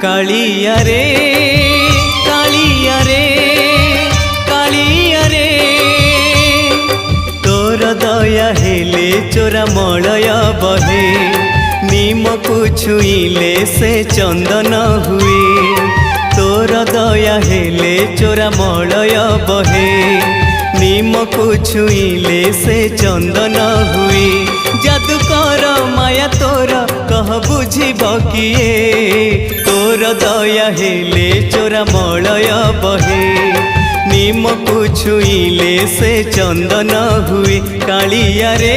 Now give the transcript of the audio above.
कालिया रे कालिया रे कालिया रे तोर दया हेले चोरा मलय बहे नीम को छुईले से चंदन हुए तोर दया हेले चोरा मलय बहे नीम को छुईले से चंदन हुए जादूकर माया तोर कह बुझिब किए तोर दया हेले चोरा मलय बहे नीम को छुईले से चंदन हुए कालिया रे।